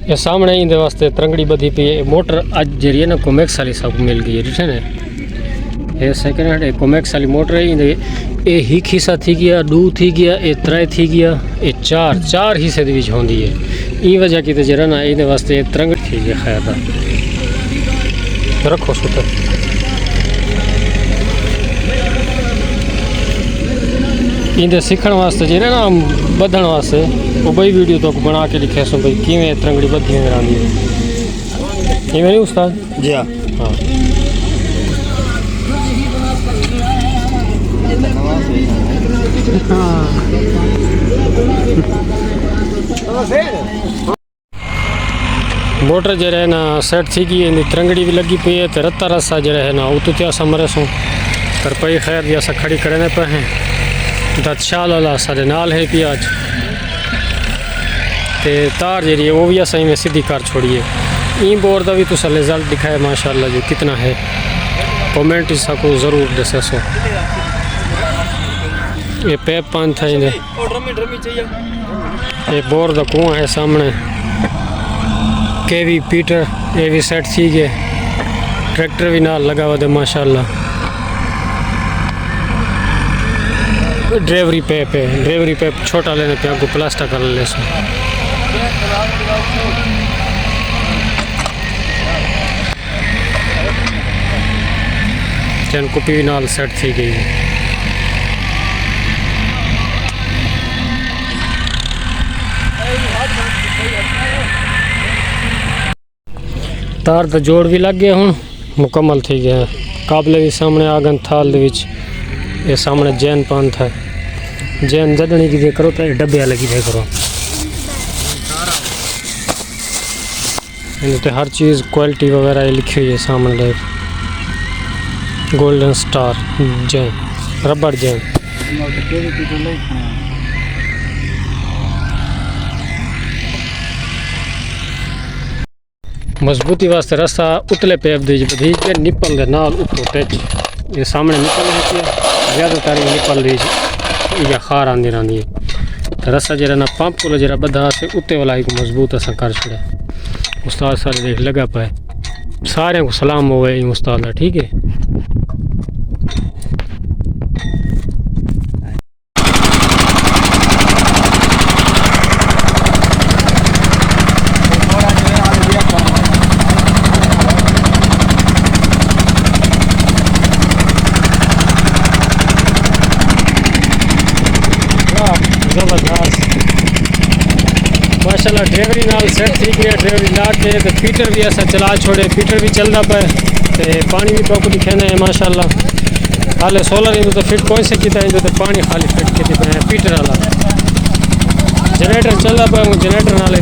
ये सामने इंदे वास्ते तरंगड़ी बधी पी है। मोटर अज जी है ना कोमैक्स वाली सब मिल गई है, ठीक है। ये सेकेंड हैंड एक कोमैक्स वाली मोटर है। इंदे ए हिक हिस्सा थी गया, दू थी गया, ए त्रै थी गया, ए चार हिस्से दे विच होंदी है। ई वजह की ते जरा ना इंदे वास्ते तरंगड़ी थी गई। खैर दा रखो सुतर इंदे सीखण वास्ते जे ना बधण वास्ते वो बई वीडियो तो बना के लिखे सो भाई किवें तरंगड़ी बधी रहंदी है। इवें नहीं उस्ताद जी हाँ मोटर जो है ना सेट थी गई, तरंगड़ी भी लगी पी है। तो रत्ता रस्सा जो है ना उतु त्या समरे सो कर पई। खैर भी असा खड़ी करने पे हैं। दतशाल वाला सारे नाल है पी आज। ते तार जी है वो भी असा में सीधी कर छोड़िए। ई बोर का भी तुसा रिजल्ट दिखाए माशाल्लाह जो कितना है। कमेंट इसा को ज़रूर दसे सो। ये पैप पान था इन्हें। ये बोर का कुआं है सामने। केवी पीटर ये भी सेट थी गए। ट्रैक्टर भी नाल लगा हुआ है माशाल्लाह। ड्राइवरी पैप है। ड्राइवरी पैप छोटा लेने पे आपको प्लास्टर कर ले सो। चैन कुपी भी नाल सेट थी गई है। तार तो जोड़ भी लग गया हूँ मुकम्मल थी गया। काबले भी सामने आ गए थाल दे विच। ये सामने जैन पंथ है। जैन जदनी की दे करो तो डब्बिया लगी दे करो। इन हर चीज़ क्वालिटी वगैरह लिखी हुई है सामने लाइफ। गोल्डन स्टार जैन रबड़ जैन। मजबूती वास्ते रस्सा उतले पैप दी बधी के निपल दे नाल उतो टच। ये सामने निपल है ज़्यादातर निपल दी या खार आंदी रहंदी है। तो रस्सा जरा ना पंप को जरा बधा से उत्ते वाला को मजबूत असा कर छड़े। उस्ताद सारे देख लगा पाए। सारे को सलाम हो गए उस्ताद दा, ठीक है। जबरदस्त माशाल्लाह। ड्राइवरी नाल सेट थी गया। ड्राइवरी ला के तो फीटर भी ऐसा चला छोड़े। फीटर भी चलता पे तो पानी भी पक दिखाना है माशाल्लाह। हाले सोलर इंदो तो फिट कोई से किता इंदो तो पानी खाली फिट के पे फीटर वाला जनरेटर चलता पे जनरेटर नाल